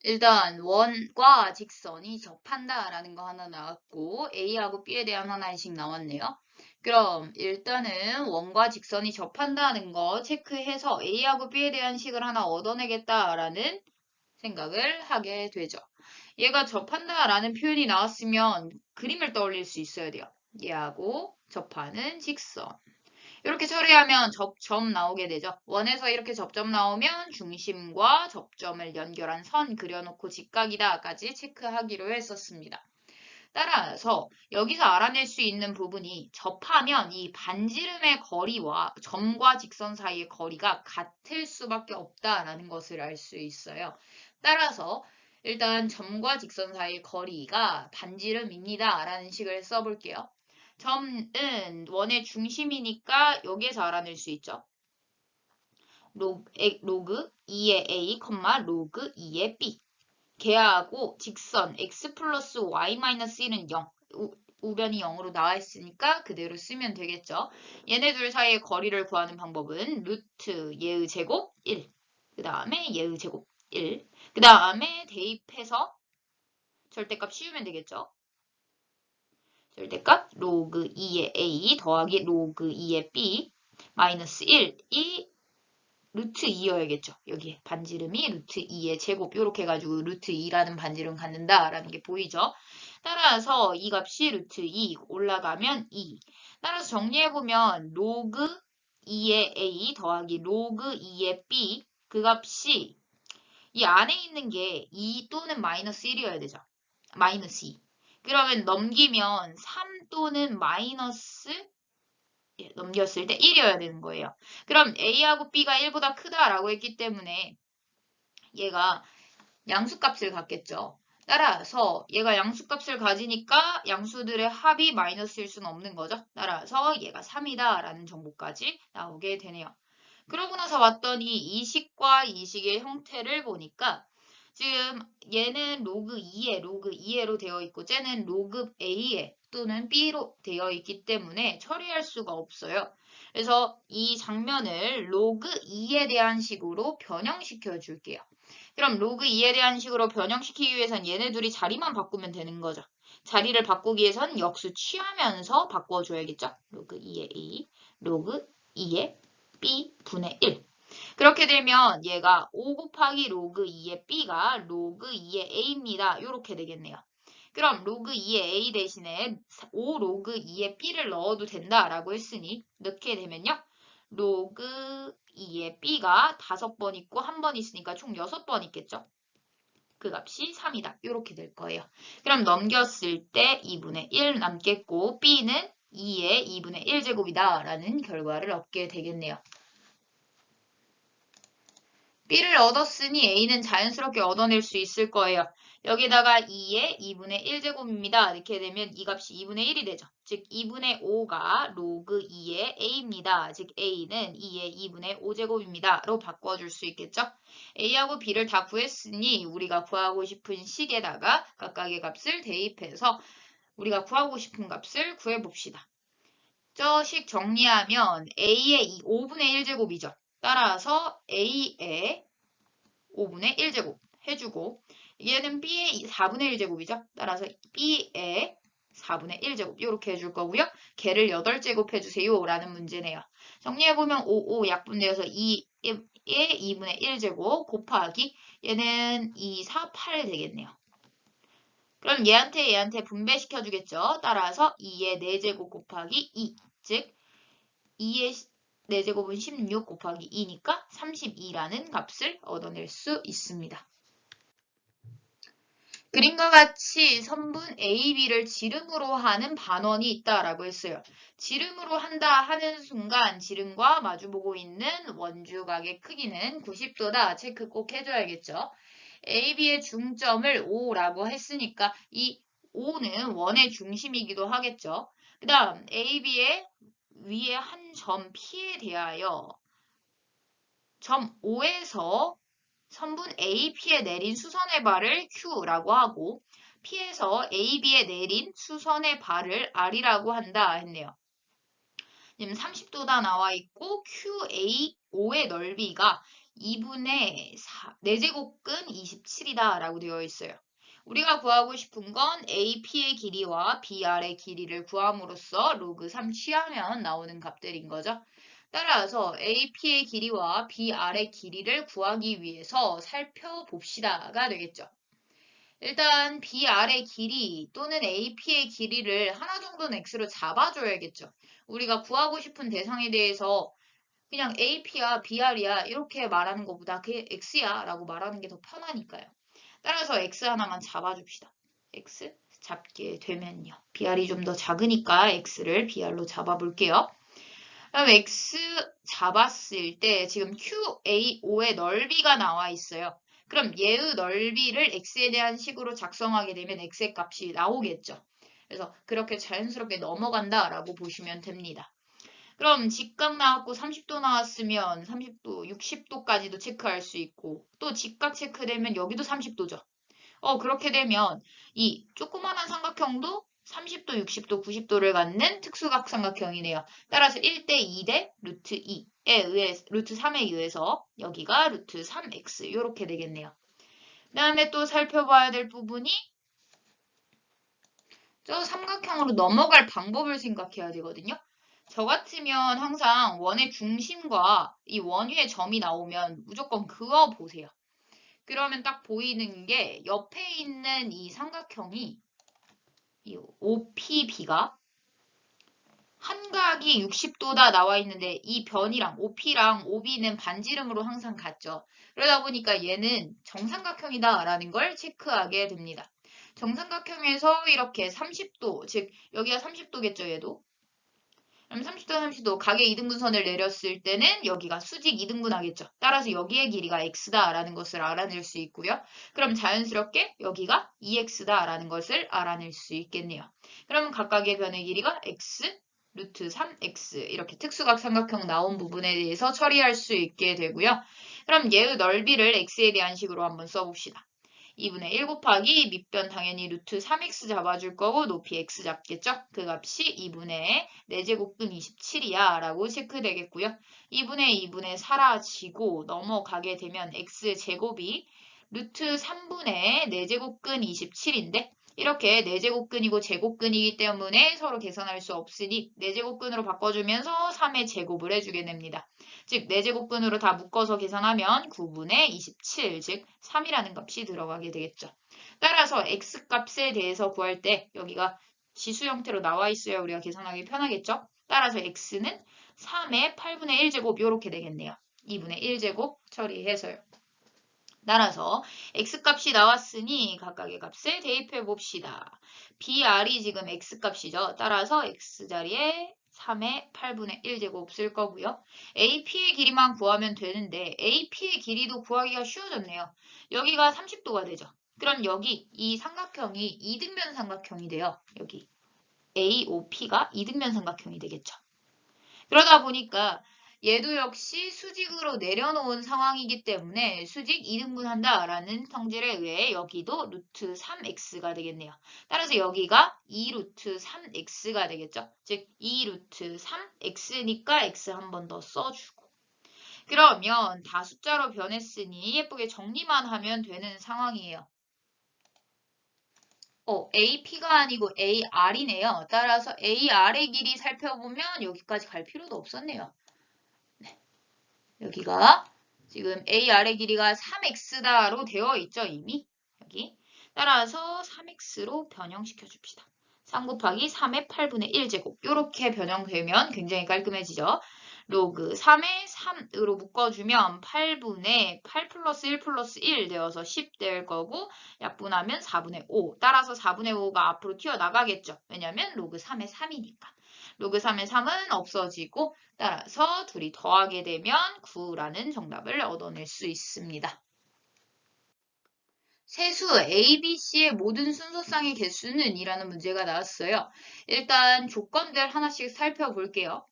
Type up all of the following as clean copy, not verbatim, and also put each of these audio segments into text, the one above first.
일단 원과 직선이 접한다라는 거 하나 나왔고 A하고 B에 대한 하나씩 나왔네요. 그럼 일단은 원과 직선이 접한다는 거 체크해서 A하고 B에 대한 식을 하나 얻어내겠다라는 생각을 하게 되죠. 얘가 접한다라는 표현이 나왔으면 그림을 떠올릴 수 있어야 돼요. 얘하고 접하는 직선. 이렇게 처리하면 접점 나오게 되죠. 원에서 이렇게 접점 나오면 중심과 접점을 연결한 선 그려놓고 직각이다까지 체크하기로 했었습니다. 따라서 여기서 알아낼 수 있는 부분이 접하면 이 반지름의 거리와 점과 직선 사이의 거리가 같을 수밖에 없다라는 것을 알 수 있어요. 따라서 일단 점과 직선 사이의 거리가 반지름입니다 라는 식을 써볼게요. 점은 원의 중심이니까 여기에서 알아낼 수 있죠. 로그 2의 A, 로그 2의 B. 걔하고 직선 x 플러스 y 마이너스 1은 0. 우변이 0으로 나와 있으니까 그대로 쓰면 되겠죠. 얘네 둘 사이의 거리를 구하는 방법은 루트 얘의 제곱 1. 그 다음에 얘의 제곱 1. 그 다음에 대입해서 절대값 씌우면 되겠죠. 절대값 로그 2의 a 더하기 로그 2의 b 마이너스 1이 루트 2여야겠죠. 여기 반지름이 루트 2의 제곱 이렇게 해가지고 루트 2라는 반지름 갖는다라는 게 보이죠. 따라서 이 값이 루트 2 올라가면 2. 따라서 정리해보면 로그 2의 a 더하기 로그 2의 b 그 값이 이 안에 있는 게 2 또는 마이너스 1이어야 되죠. 마이너스 2. 그러면 넘기면 3 또는 마이너스 넘겼을 때 1이어야 되는 거예요. 그럼 A하고 B가 1보다 크다라고 했기 때문에 얘가 양수값을 갖겠죠. 따라서 얘가 양수값을 가지니까 양수들의 합이 마이너스일 수는 없는 거죠. 따라서 얘가 3이다 라는 정보까지 나오게 되네요. 그러고 나서 왔더니 이 식과 이 식의 형태를 보니까 지금 얘는 로그 2에로 되어 있고 쟤는 로그 A에 또는 B로 되어 있기 때문에 처리할 수가 없어요. 그래서 이 장면을 로그 2에 대한 식으로 변형시켜 줄게요. 그럼 로그 2에 대한 식으로 변형시키기 위해선 얘네 둘이 자리만 바꾸면 되는 거죠. 자리를 바꾸기 위해선 역수 취하면서 바꿔줘야겠죠. 로그 2의 A, 로그 2의 B 분의 1. 그렇게 되면 얘가 5 곱하기 로그 2의 B가 로그 2의 A입니다. 이렇게 되겠네요. 그럼 로그 2의 A 대신에 5 로그 2의 B를 넣어도 된다라고 했으니 넣게 되면요. 로그 2의 B가 5번 있고 1번 있으니까 총 6번 있겠죠. 그 값이 3이다. 이렇게 될 거예요. 그럼 넘겼을 때 2분의 1 남겠고 B는 2의 2분의 1제곱이다 라는 결과를 얻게 되겠네요. B를 얻었으니 A는 자연스럽게 얻어낼 수 있을 거예요. 여기다가 2의 2분의 1제곱입니다. 이렇게 되면 이 값이 2분의 1이 되죠. 즉 2분의 5가 로그 2의 A입니다. 즉 A는 2의 2분의 5제곱입니다. 로 바꿔줄 수 있겠죠. A하고 B를 다 구했으니 우리가 구하고 싶은 식에다가 각각의 값을 대입해서 우리가 구하고 싶은 값을 구해봅시다. 저 식 정리하면 A의 5분의 1제곱이죠. 따라서 A의 5분의 1제곱 해주고 얘는 B의 4분의 1제곱이죠. 따라서 B의 4분의 1제곱 이렇게 해줄 거고요. 걔를 8제곱 해주세요 라는 문제네요. 정리해보면 5, 5 약분되어서 2의 2분의 1제곱 곱하기 얘는 2, 4, 8 되겠네요. 그럼 얘한테 분배시켜주겠죠. 따라서 2의 4제곱 곱하기 2, 즉 2의 4제곱은 16 곱하기 2니까 32라는 값을 얻어낼 수 있습니다. 그림과 같이 선분 AB를 지름으로 하는 반원이 있다라고 했어요. 지름으로 한다 하는 순간 지름과 마주보고 있는 원주각의 크기는 90도다. 체크 꼭 해줘야겠죠. AB의 중점을 O라고 했으니까 이 O는 원의 중심이기도 하겠죠. 그 다음 AB의 위에 한 점 P에 대하여 점 O에서 선분 AP에 내린 수선의 발을 Q라고 하고 P에서 AB에 내린 수선의 발을 R이라고 한다 했네요. 지금 30도다 나와 있고 QAO의 넓이가 2분의 4제곱근 27이다 라고 되어 있어요. 우리가 구하고 싶은 건 AP의 길이와 BR의 길이를 구함으로써 로그 3 취하면 나오는 값들인 거죠. 따라서 AP의 길이와 BR의 길이를 구하기 위해서 살펴봅시다가 되겠죠. 일단 BR의 길이 또는 AP의 길이를 하나 정도는 X로 잡아줘야겠죠. 우리가 구하고 싶은 대상에 대해서 그냥 AP야 BR이야 이렇게 말하는 것보다 그게 X야 라고 말하는 게 더 편하니까요. 따라서 X 하나만 잡아줍시다. X 잡게 되면요. BR이 좀 더 작으니까 X를 BR로 잡아볼게요. 그럼 X 잡았을 때 지금 QAO의 넓이가 나와 있어요. 그럼 얘의 넓이를 X에 대한 식으로 작성하게 되면 X의 값이 나오겠죠. 그래서 그렇게 자연스럽게 넘어간다라고 보시면 됩니다. 그럼 직각 나왔고 30도 나왔으면 30도, 60도까지도 체크할 수 있고 또 직각 체크되면 여기도 30도죠. 그렇게 되면 이 조그만한 삼각형도 30도, 60도, 90도를 갖는 특수각 삼각형이네요. 따라서 1대 2대 루트 2에 의해 루트 3에 의해서 여기가 루트 3x 이렇게 되겠네요. 그 다음에 또 살펴봐야 될 부분이 저 삼각형으로 넘어갈 방법을 생각해야 되거든요. 저 같으면 항상 원의 중심과 이 원위의 점이 나오면 무조건 그어 보세요. 그러면 딱 보이는 게 옆에 있는 이 삼각형이 이 OPB가 한각이 60도다 나와 있는데 이 변이랑 OP랑 OB는 반지름으로 항상 같죠. 그러다 보니까 얘는 정삼각형이다 라는 걸 체크하게 됩니다. 정삼각형에서 이렇게 30도, 즉 여기가 30도겠죠 얘도. 그럼 30도, 30도 각의 이등분선을 내렸을 때는 여기가 수직 이등분하겠죠. 따라서 여기의 길이가 x다라는 것을 알아낼 수 있고요. 그럼 자연스럽게 여기가 2x다라는 것을 알아낼 수 있겠네요. 그러면 각각의 변의 길이가 x, 루트 3x 이렇게 특수각 삼각형 나온 부분에 대해서 처리할 수 있게 되고요. 그럼 얘의 넓이를 x에 대한 식으로 한번 써봅시다. 2분의 1 곱하기 밑변 당연히 루트 3x 잡아줄 거고 높이 x 잡겠죠? 그 값이 2분의 4제곱근 27이야 라고 체크되겠고요. 2분의 사라지고 넘어가게 되면 x제곱이 루트 3분의 4제곱근 27인데 이렇게 4제곱근이고 제곱근이기 때문에 서로 계산할 수 없으니 4제곱근으로 바꿔주면서 3의 제곱을 해주게 됩니다. 즉 4제곱근으로 다 묶어서 계산하면 9분의 27, 즉 3이라는 값이 들어가게 되겠죠. 따라서 x값에 대해서 구할 때 여기가 지수 형태로 나와 있어야 우리가 계산하기 편하겠죠. 따라서 x는 3의 8분의 1제곱 이렇게 되겠네요. 2분의 1제곱 처리해서요. 따라서 x값이 나왔으니 각각의 값을 대입해 봅시다. BR이 지금 x값이죠. 따라서 x자리에 3의 8분의 1제곱 쓸 거고요. AP의 길이만 구하면 되는데 AP의 길이도 구하기가 쉬워졌네요. 여기가 30도가 되죠. 그럼 여기 이 삼각형이 이등변 삼각형이 돼요. 여기 AOP가 이등변 삼각형이 되겠죠. 그러다 보니까 얘도 역시 수직으로 내려놓은 상황이기 때문에 수직 2등분한다 라는 성질에 의해 여기도 루트 3x가 되겠네요. 따라서 여기가 2루트 3x가 되겠죠. 즉 2루트 3x니까 x 한 번 더 써주고 그러면 다 숫자로 변했으니 예쁘게 정리만 하면 되는 상황이에요. AP가 아니고 AR이네요. 따라서 AR의 길이 살펴보면 여기까지 갈 필요도 없었네요. 여기가 지금 AR의 길이가 3x다로 되어 있죠, 이미. 여기. 따라서 3x로 변형시켜 줍시다. 3 곱하기 3의 8분의 1제곱. 이렇게 변형되면 굉장히 깔끔해지죠. 로그 3의 3으로 묶어주면 8분의 8 플러스 1 플러스 1 되어서 10 될 거고 약분하면 4분의 5. 따라서 4분의 5가 앞으로 튀어나가겠죠. 왜냐면 로그 3의 3이니까. 로그 3의 3은 없어지고 따라서 둘이 더하게 되면 9라는 정답을 얻어낼 수 있습니다. 세수 A, B, C의 모든 순서쌍의 개수는 이라는 문제가 나왔어요. 일단 조건들 하나씩 살펴볼게요.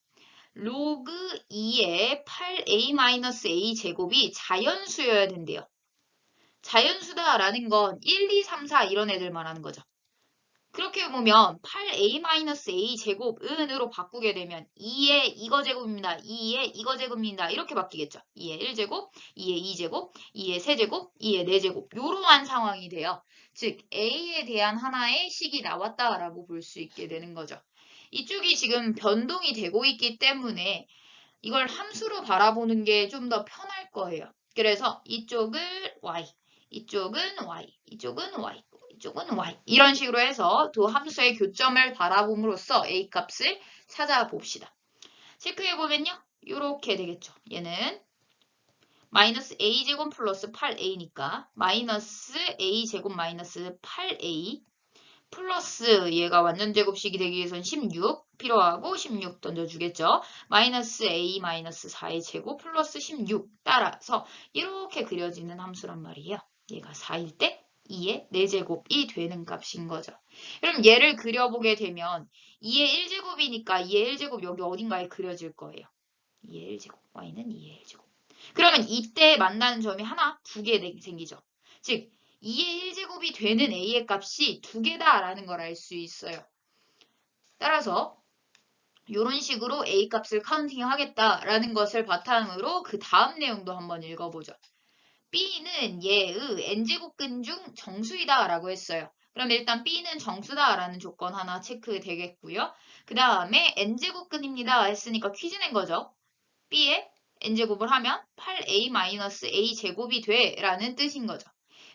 로그 2의 8a-a 제곱이 자연수여야 된대요. 자연수다라는 건 1, 2, 3, 4 이런 애들 말하는 거죠. 그렇게 보면 8a-a 제곱은으로 바꾸게 되면 2의 이거 제곱입니다. 2의 이거 제곱입니다. 이렇게 바뀌겠죠. 2의 1제곱, 2의 2제곱, 2의 3제곱, 2의 4제곱 이러한 상황이 돼요. 즉 a에 대한 하나의 식이 나왔다라고 볼 수 있게 되는 거죠. 이쪽이 지금 변동이 되고 있기 때문에 이걸 함수로 바라보는 게 좀 더 편할 거예요. 그래서 이쪽을 y, 이쪽은 y, 이쪽은 y, 이쪽은 y 이런 식으로 해서 두 함수의 교점을 바라봄으로써 a 값을 찾아봅시다. 체크해보면요. 이렇게 되겠죠. 얘는 마이너스 a제곱 플러스 8a니까 마이너스 a제곱 마이너스 8a 플러스 얘가 완전 제곱식이 되기 위해선 16 필요하고 16 던져주겠죠. 마이너스 a 마이너스 4의 제곱 플러스 16 따라서 이렇게 그려지는 함수란 말이에요. 얘가 4일 때 2의 4제곱이 되는 값인 거죠. 그럼 얘를 그려보게 되면 2의 1제곱이니까 2의 1제곱 여기 어딘가에 그려질 거예요. 2의 1제곱, y는 2의 1제곱. 그러면 이때 만나는 점이 하나, 두 개 생기죠. 즉 2의 1제곱이 되는 a의 값이 두 개다라는 걸 알 수 있어요. 따라서 이런 식으로 a 값을 카운팅 하겠다라는 것을 바탕으로 그 다음 내용도 한번 읽어보죠. b는 얘의 n제곱근 중 정수이다라고 했어요. 그럼 일단 b는 정수다라는 조건 하나 체크되겠고요. 그 다음에 n제곱근입니다 했으니까 퀴즈 낸 거죠. b에 n제곱을 하면 8a-a 제곱이 돼 라는 뜻인 거죠.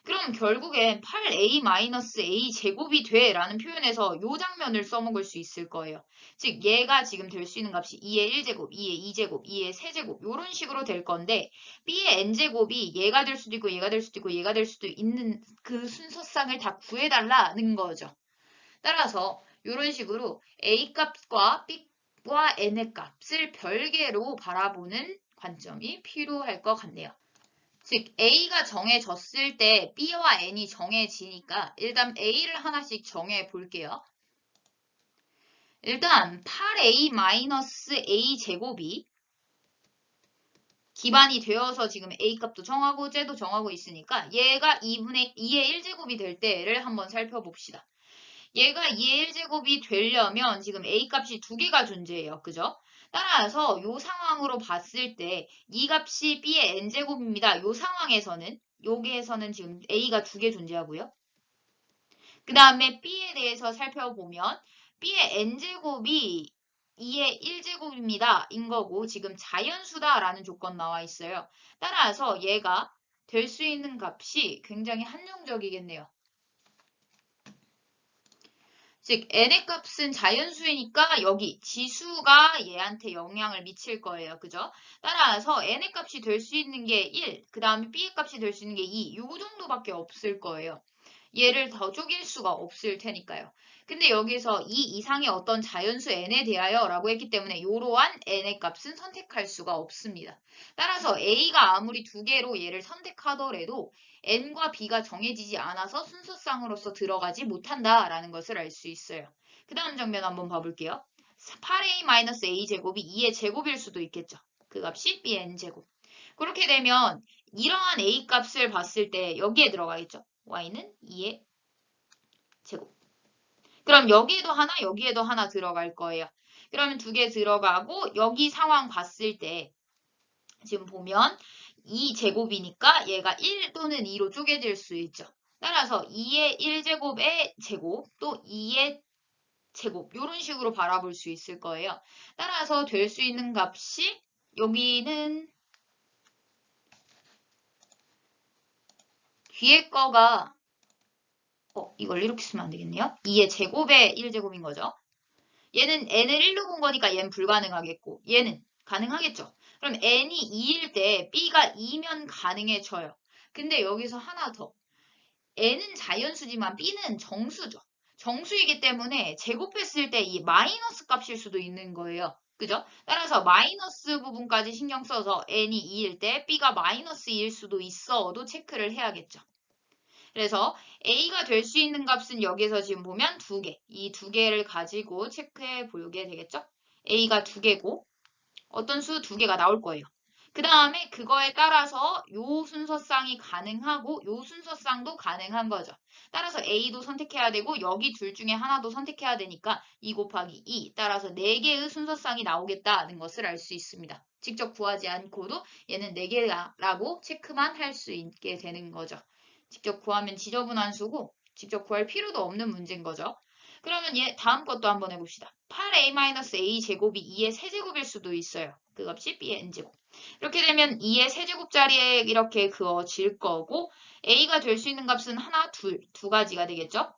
그럼 결국엔 8a-a 제곱이 돼 라는 표현에서 이 장면을 써먹을 수 있을 거예요. 즉 얘가 지금 될 수 있는 값이 2의 1제곱, 2의 2제곱, 2의 3제곱 이런 식으로 될 건데 b의 n제곱이 얘가 될 수도 있고 얘가 될 수도 있고 얘가 될 수도 있는 그 순서상을 다 구해달라는 거죠. 따라서 이런 식으로 a 값과 b와 n의 값을 별개로 바라보는 관점이 필요할 것 같네요. 즉 A가 정해졌을 때 B와 N이 정해지니까 일단 A를 하나씩 정해 볼게요. 일단 8A-A 제곱이 기반이 되어서 지금 A 값도 정하고 쟤도 정하고 있으니까 얘가 2분의 2의 1제곱이 될 때를 한번 살펴봅시다. 얘가 2의 1제곱이 되려면 지금 A 값이 두 개가 존재해요. 그죠? 따라서 이 상황으로 봤을 때 이 값이 B의 n제곱입니다. 이 상황에서는 여기에서는 지금 A가 두 개 존재하고요. 그 다음에 B에 대해서 살펴보면 B의 n제곱이 2의 1제곱입니다. 인 거고 지금 자연수다라는 조건 나와 있어요. 따라서 얘가 될 수 있는 값이 굉장히 한정적이겠네요. 즉 n의 값은 자연수이니까 여기 지수가 얘한테 영향을 미칠 거예요. 그죠? 따라서 n의 값이 될 수 있는 게 1, 그 다음에 b의 값이 될 수 있는 게 2, 요 정도밖에 없을 거예요. 얘를 더 쪼갤 수가 없을 테니까요. 근데 여기서 이 이상의 어떤 자연수 n에 대하여 라고 했기 때문에 이러한 n의 값은 선택할 수가 없습니다. 따라서 a가 아무리 두 개로 얘를 선택하더라도 n과 b가 정해지지 않아서 순서상으로서 들어가지 못한다라는 것을 알 수 있어요. 그 다음 장면 한번 봐볼게요. 8a-a 제곱이 2의 제곱일 수도 있겠죠. 그 값이 bn 제곱. 그렇게 되면 이러한 a 값을 봤을 때 여기에 들어가겠죠. y는 2의 제곱. 그럼 여기에도 하나, 여기에도 하나 들어갈 거예요. 그러면 두 개 들어가고 여기 상황 봤을 때 지금 보면 2제곱이니까 얘가 1 또는 2로 쪼개질 수 있죠. 따라서 2의 1제곱의 제곱 또 2의 제곱 이런 식으로 바라볼 수 있을 거예요. 따라서 될 수 있는 값이 여기는 뒤에 거가 이걸 이렇게 쓰면 안 되겠네요. 2의 제곱의 1제곱인 거죠. 얘는 n을 1로 본 거니까 얘는 불가능하겠고 얘는 가능하겠죠. 그럼 n이 2일 때 b가 2면 가능해져요. 근데 여기서 하나 더. n은 자연수지만 b는 정수죠. 정수이기 때문에 제곱했을 때 이 마이너스 값일 수도 있는 거예요. 그죠? 따라서 마이너스 부분까지 신경 써서 n이 2일 때 b가 마이너스 2일 수도 있어도 체크를 해야겠죠. 그래서 A가 될 수 있는 값은 여기서 지금 보면 두 개. 이 두 개를 가지고 체크해 보게 되겠죠? A가 두 개고 어떤 수 두 개가 나올 거예요. 그 다음에 그거에 따라서 요 순서쌍이 가능하고 요 순서쌍도 가능한 거죠. 따라서 A도 선택해야 되고 여기 둘 중에 하나도 선택해야 되니까 2 곱하기 2 따라서 4개의 순서쌍이 나오겠다는 것을 알 수 있습니다. 직접 구하지 않고도 얘는 4개라고 체크만 할 수 있게 되는 거죠. 직접 구하면 지저분한 수고 직접 구할 필요도 없는 문제인 거죠. 그러면 얘 다음 것도 한번 해봅시다. 8a-a 제곱이 2의 세제곱일 수도 있어요. 그 값이 b의 n제곱. 이렇게 되면 2의 세제곱자리에 이렇게 그어질 거고 a가 될 수 있는 값은 하나, 두 가지가 되겠죠.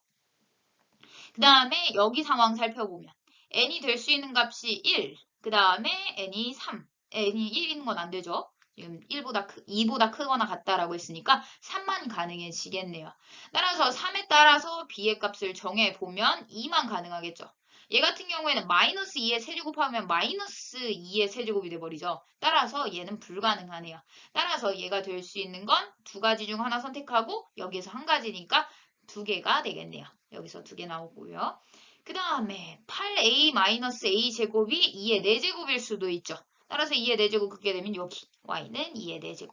그 다음에 여기 상황 살펴보면 n이 될 수 있는 값이 1, 그 다음에 n이 3, n이 1인 건 안 되죠. 지금 2보다 크거나 같다라고 했으니까 3만 가능해지겠네요. 따라서 3에 따라서 b의 값을 정해보면 2만 가능하겠죠. 얘 같은 경우에는 마이너스 2의 세제곱하면 마이너스 2의 세제곱이 돼버리죠. 따라서 얘는 불가능하네요. 따라서 얘가 될 수 있는 건 두 가지 중 하나 선택하고 여기에서 한 가지니까 2개가 되겠네요. 여기서 2개 나오고요. 그 다음에 8a-a 제곱이 2의 4제곱일 수도 있죠. 따라서 2의 4제곱 긋게 되면 여기 y는 2의 4제곱.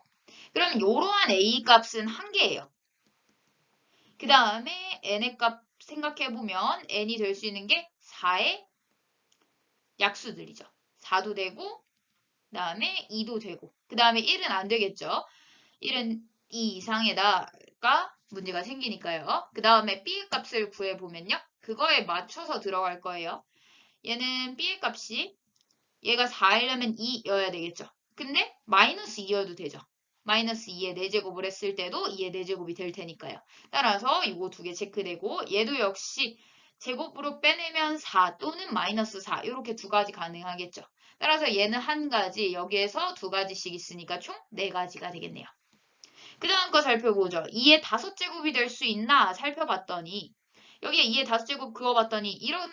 그럼 이러한 a 값은 1개예요. 그 다음에 n의 값 생각해보면 n이 될 수 있는 게 4의 약수들이죠. 4도 되고 그 다음에 2도 되고 그 다음에 1은 안 되겠죠. 1은 2 이상에다가 문제가 생기니까요. 그 다음에 b의 값을 구해보면요. 그거에 맞춰서 들어갈 거예요. 얘는 b의 값이 얘가 4이려면 2여야 되겠죠. 근데 마이너스 2여도 되죠. 마이너스 2의 4제곱을 했을 때도 2의 4제곱이 될 테니까요. 따라서 이거 2개 체크되고 얘도 역시 제곱으로 빼내면 4 또는 마이너스 4 이렇게 2가지 가능하겠죠. 따라서 얘는 한 가지 여기에서 2가지씩 있으니까 총 4가지가 되겠네요. 그 다음 거 살펴보죠. 2의 5제곱이 될 수 있나 살펴봤더니 여기에 2의 5제곱 그어봤더니 이런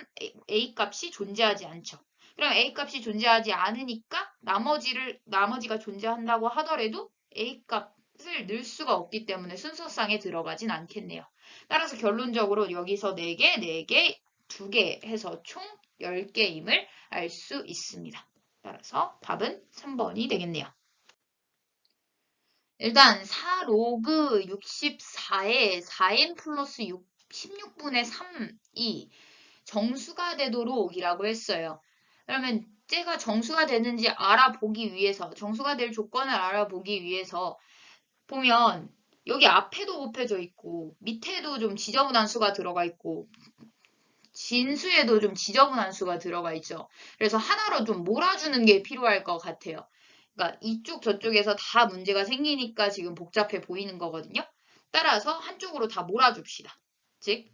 A값이 존재하지 않죠. 그럼 A값이 존재하지 않으니까 나머지가 존재한다고 하더라도 A값을 넣을 수가 없기 때문에 순서상에 들어가진 않겠네요. 따라서 결론적으로 여기서 4개, 4개, 2개 해서 총 10개임을 알 수 있습니다. 따라서 답은 3번이 되겠네요. 일단 4 로그 64에 4n 플러스 16분의 3이 정수가 되도록 이라고 했어요. 그러면 쟤가 정수가 되는지 알아보기 위해서 정수가 될 조건을 알아보기 위해서 보면 여기 앞에도 곱해져 있고 밑에도 좀 지저분한 수가 들어가 있고 진수에도 좀 지저분한 수가 들어가 있죠. 그래서 하나로 좀 몰아주는 게 필요할 것 같아요. 그러니까 이쪽 저쪽에서 다 문제가 생기니까 지금 복잡해 보이는 거거든요. 따라서 한쪽으로 다 몰아줍시다. 즉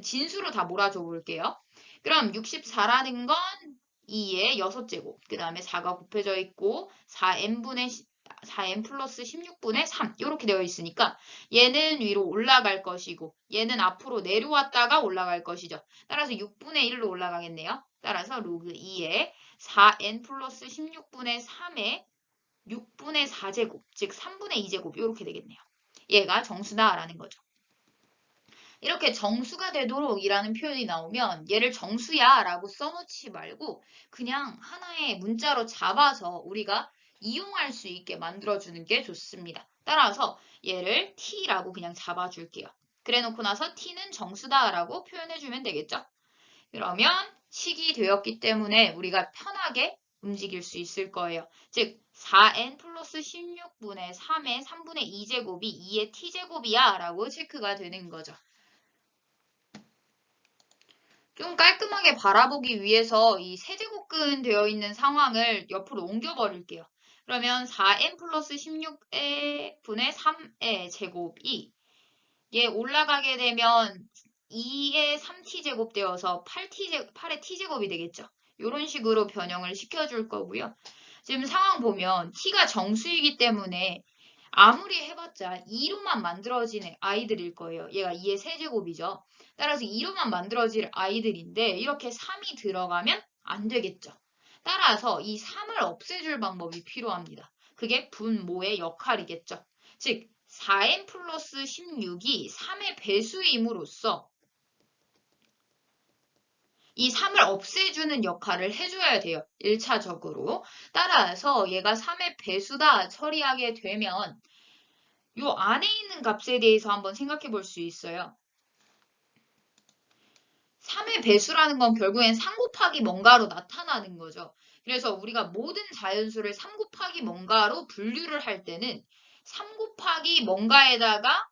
진수로 다 몰아줘 볼게요. 그럼 64라는 건 2의 6제곱, 그 다음에 4가 곱해져 있고 4n 플러스 16분의 3 이렇게 되어 있으니까 얘는 위로 올라갈 것이고 얘는 앞으로 내려왔다가 올라갈 것이죠. 따라서 6분의 1로 올라가겠네요. 따라서 로그 2에 4n 플러스 16분의 3에 6분의 4제곱, 즉 3분의 2제곱 이렇게 되겠네요. 얘가 정수다라는 거죠. 이렇게 정수가 되도록 이라는 표현이 나오면 얘를 정수야 라고 써놓지 말고 그냥 하나의 문자로 잡아서 우리가 이용할 수 있게 만들어주는 게 좋습니다. 따라서 얘를 t라고 그냥 잡아줄게요. 그래 놓고 나서 t는 정수다 라고 표현해주면 되겠죠. 그러면 식이 되었기 때문에 우리가 편하게 움직일 수 있을 거예요. 즉 4n 플러스 16분의 3의 3분의 2제곱이 2의 t제곱이야 라고 체크가 되는 거죠. 좀 깔끔하게 바라보기 위해서 이 세제곱근 되어 있는 상황을 옆으로 옮겨버릴게요. 그러면 4n 플러스 16의 분의 3의 제곱이 얘 올라가게 되면 2의 3t제곱 되어서 8의 t제곱이 되겠죠. 이런 식으로 변형을 시켜줄 거고요. 지금 상황 보면 t가 정수이기 때문에 아무리 해봤자 2로만 만들어진 아이들일 거예요. 얘가 2의 세제곱이죠. 따라서 2로만 만들어질 아이들인데 이렇게 3이 들어가면 안 되겠죠. 따라서 이 3을 없애줄 방법이 필요합니다. 그게 분모의 역할이겠죠. 즉 4n 플러스 16이 3의 배수임으로써 이 3을 없애주는 역할을 해줘야 돼요. 1차적으로. 따라서 얘가 3의 배수다 처리하게 되면 요 안에 있는 값에 대해서 한번 생각해 볼 수 있어요. 3의 배수라는 건 결국엔 3 곱하기 뭔가로 나타나는 거죠. 그래서 우리가 모든 자연수를 3 곱하기 뭔가로 분류를 할 때는 3 곱하기 뭔가에다가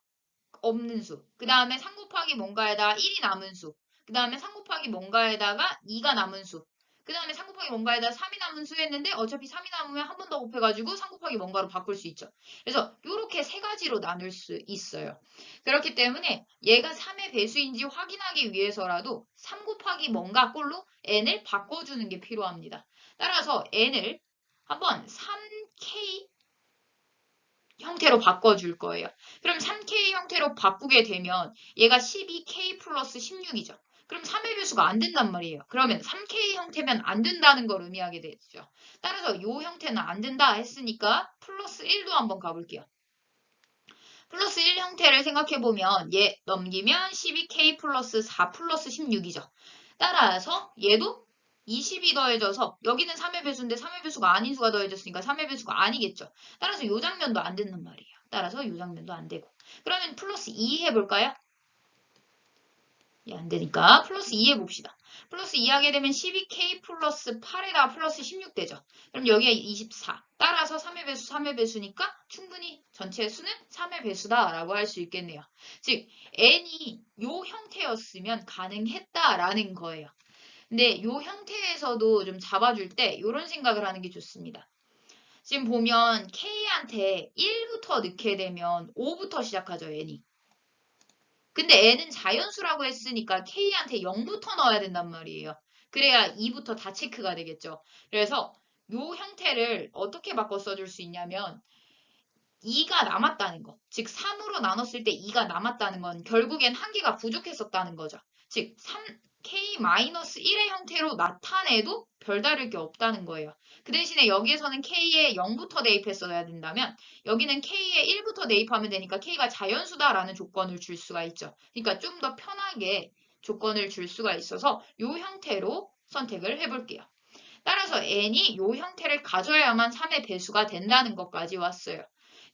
없는 수, 그 다음에 3 곱하기 뭔가에다가 1이 남은 수, 그 다음에 3 곱하기 뭔가에다가 2가 남은 수, 그 다음에 3 곱하기 뭔가에다가 3이 남은 수 했는데 어차피 3이 남으면 한 번 더 곱해가지고 3 곱하기 뭔가로 바꿀 수 있죠. 그래서 이렇게 세 가지로 나눌 수 있어요. 그렇기 때문에 얘가 3의 배수인지 확인하기 위해서라도 3 곱하기 뭔가 꼴로 n을 바꿔주는 게 필요합니다. 따라서 n을 한번 3k 형태로 바꿔줄 거예요. 그럼 3K 형태로 바꾸게 되면 얘가 12K 플러스 16이죠. 그럼 3의 배수가 안 된단 말이에요. 그러면 3K 형태면 안 된다는 걸 의미하게 되죠. 따라서 이 형태는 안 된다 했으니까 플러스 1도 한번 가볼게요. 플러스 1 형태를 생각해보면 얘 넘기면 12K 플러스 4 플러스 16이죠. 따라서 얘도 20이 더해져서 여기는 3의 배수인데 3의 배수가 아닌 수가 더해졌으니까 3의 배수가 아니겠죠. 따라서 이 장면도 안 된단 말이에요. 따라서 이 장면도 안 되고. 그러면 플러스 2 해볼까요? 안 되니까 플러스 2 해봅시다. 플러스 2 하게 되면 12K 플러스 8에다가 플러스 16 되죠. 그럼 여기가 24. 따라서 3의 배수, 3의 배수니까 충분히 전체 수는 3의 배수다라고 할 수 있겠네요. 즉 n이 요 형태였으면 가능했다라는 거예요. 근데 요 형태에서도 좀 잡아줄 때 이런 생각을 하는 게 좋습니다. 지금 보면 K한테 1부터 넣게 되면 5부터 시작하죠, n이. 근데 n은 자연수라고 했으니까 K한테 0부터 넣어야 된단 말이에요. 그래야 2부터 다 체크가 되겠죠. 그래서 요 형태를 어떻게 바꿔 써줄 수 있냐면 2가 남았다는 거. 즉 3으로 나눴을 때 2가 남았다는 건 결국엔 한 개가 부족했었다는 거죠. 즉 3K-1의 형태로 나타내도 별다를 게 없다는 거예요. 그 대신에 여기에서는 K에 0부터 대입했어야 된다면 여기는 K에 1부터 대입하면 되니까 K가 자연수다라는 조건을 줄 수가 있죠. 그러니까 좀 더 편하게 조건을 줄 수가 있어서 이 형태로 선택을 해볼게요. 따라서 n이 이 형태를 가져야만 3의 배수가 된다는 것까지 왔어요.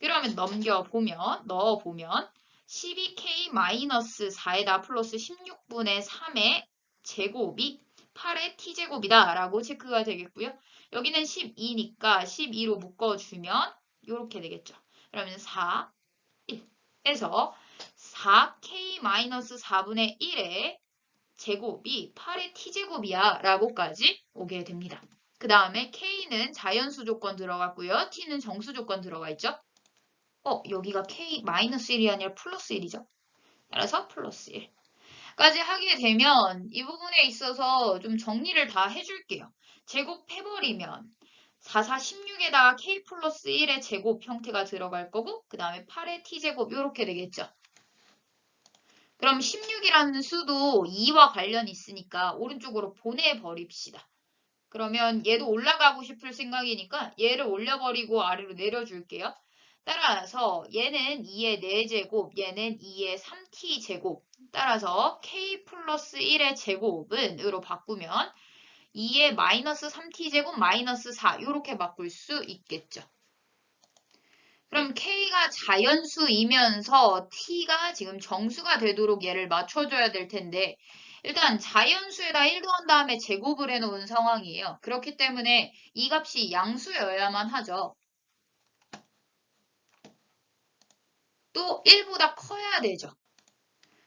그러면 넘겨보면, 넣어보면 12K-4에다 플러스 16분의 3의 제곱이 8의 t제곱이다 라고 체크가 되겠고요. 여기는 12니까 12로 묶어주면 이렇게 되겠죠. 그러면 4, 1에서 4K-4분의 1의 제곱이 8의 t제곱이야 라고까지 오게 됩니다. 그 다음에 k는 자연수 조건 들어갔고요. t는 정수 조건 들어가 있죠. 여기가 k-1이 아니라 플러스 1이죠. 따라서 플러스 1까지 하게 되면 이 부분에 있어서 좀 정리를 다 해줄게요. 제곱해버리면 4, 4, 16에다가 k 플러스 1의 제곱 형태가 들어갈 거고 그 다음에 8의 t제곱 이렇게 되겠죠. 그럼 16이라는 수도 2와 관련이 있으니까 오른쪽으로 보내버립시다. 그러면 얘도 올라가고 싶을 생각이니까 얘를 올려버리고 아래로 내려줄게요. 따라서 얘는 2의 4제곱, 얘는 2의 3t제곱. 따라서 k 플러스 1의 제곱은 으로 바꾸면 2의 마이너스 3t제곱 마이너스 4 이렇게 바꿀 수 있겠죠. 그럼 K가 자연수이면서 T가 지금 정수가 되도록 얘를 맞춰줘야 될 텐데 일단 자연수에다 1 더한 다음에 제곱을 해놓은 상황이에요. 그렇기 때문에 이 값이 양수여야만 하죠. 또 1보다 커야 되죠.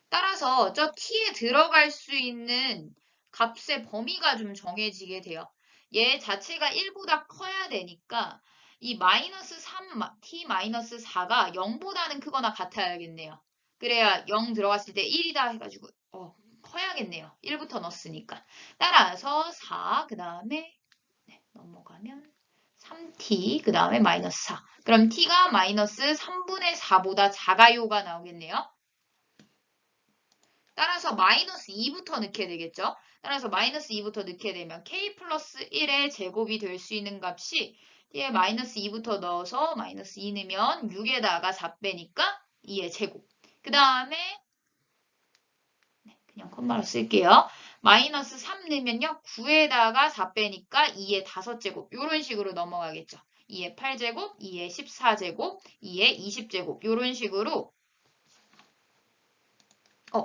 따라서 저 T에 들어갈 수 있는 값의 범위가 좀 정해지게 돼요. 얘 자체가 1보다 커야 되니까 이 마이너스 3, t 마이너스 4가 0보다는 크거나 같아야겠네요. 그래야 0 들어갔을 때 1이다 해가지고 커야겠네요. 1부터 넣었으니까. 따라서 4, 그 다음에 넘어가면 3t, 그 다음에 마이너스 4. 그럼 t가 마이너스 3분의 4보다 작아요가 나오겠네요. 따라서 마이너스 2부터 넣게 되겠죠. 따라서 마이너스 2부터 넣게 되면 k 플러스 1의 제곱이 될 수 있는 값이 뒤에 마이너스 2부터 넣어서 마이너스 2 넣으면 6에다가 4 빼니까 2의 제곱. 그 다음에 그냥 콤마로 쓸게요. 마이너스 3 넣으면요. 9에다가 4 빼니까 2의 5제곱 이런 식으로 넘어가겠죠. 2의 8제곱, 2의 14제곱, 2의 20제곱 이런 식으로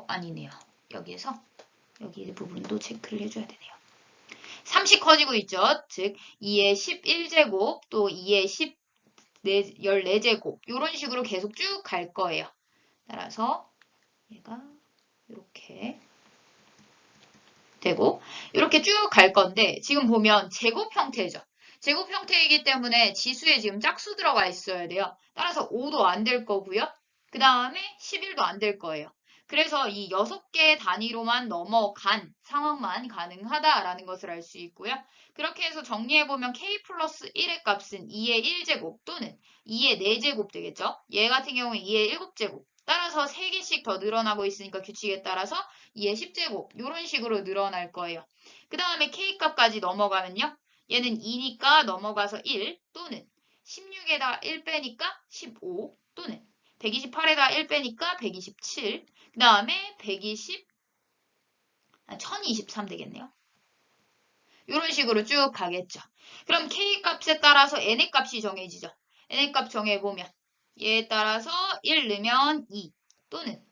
아니네요. 여기에서 여기 부분도 체크를 해줘야 되네요. 30 커지고 있죠. 즉 2의 11제곱 또 2의 14제곱 이런 식으로 계속 쭉 갈 거예요. 따라서 얘가 이렇게 되고 이렇게 쭉 갈 건데 지금 보면 제곱 형태죠. 제곱 형태이기 때문에 지수에 지금 짝수 들어가 있어야 돼요. 따라서 5도 안 될 거고요. 그 다음에 11도 안 될 거예요. 그래서 이 6개 단위로만 넘어간 상황만 가능하다라는 것을 알 수 있고요. 그렇게 해서 정리해보면 k 플러스 1의 값은 2의 1제곱 또는 2의 4제곱 되겠죠. 얘 같은 경우는 2의 7제곱. 따라서 3개씩 더 늘어나고 있으니까 규칙에 따라서 2의 10제곱 이런 식으로 늘어날 거예요. 그 다음에 k값까지 넘어가면요. 얘는 2니까 넘어가서 1 또는 16에다 1 빼니까 15 또는 128에다 1 빼니까 127 그 다음에 1023 되겠네요. 이런 식으로 쭉 가겠죠. 그럼 k값에 따라서 n의 값이 정해지죠. n의 값 정해보면 얘에 따라서 1 넣으면 2 또는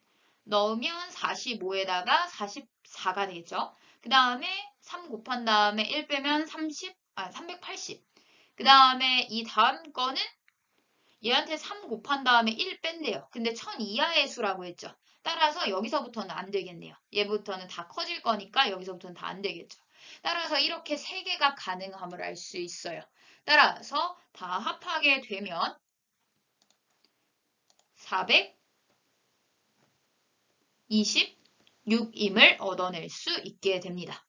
넣으면 45에다가 44가 되겠죠. 그 다음에 3 곱한 다음에 1 빼면 380. 그 다음에 이 다음 거는 얘한테 3 곱한 다음에 1 뺀대요. 근데 1000 이하의 수라고 했죠. 따라서 여기서부터는 안 되겠네요. 얘부터는 다 커질 거니까 여기서부터는 다 안 되겠죠. 따라서 이렇게 3개가 가능함을 알 수 있어요. 따라서 다 합하게 되면 426임을 얻어낼 수 있게 됩니다.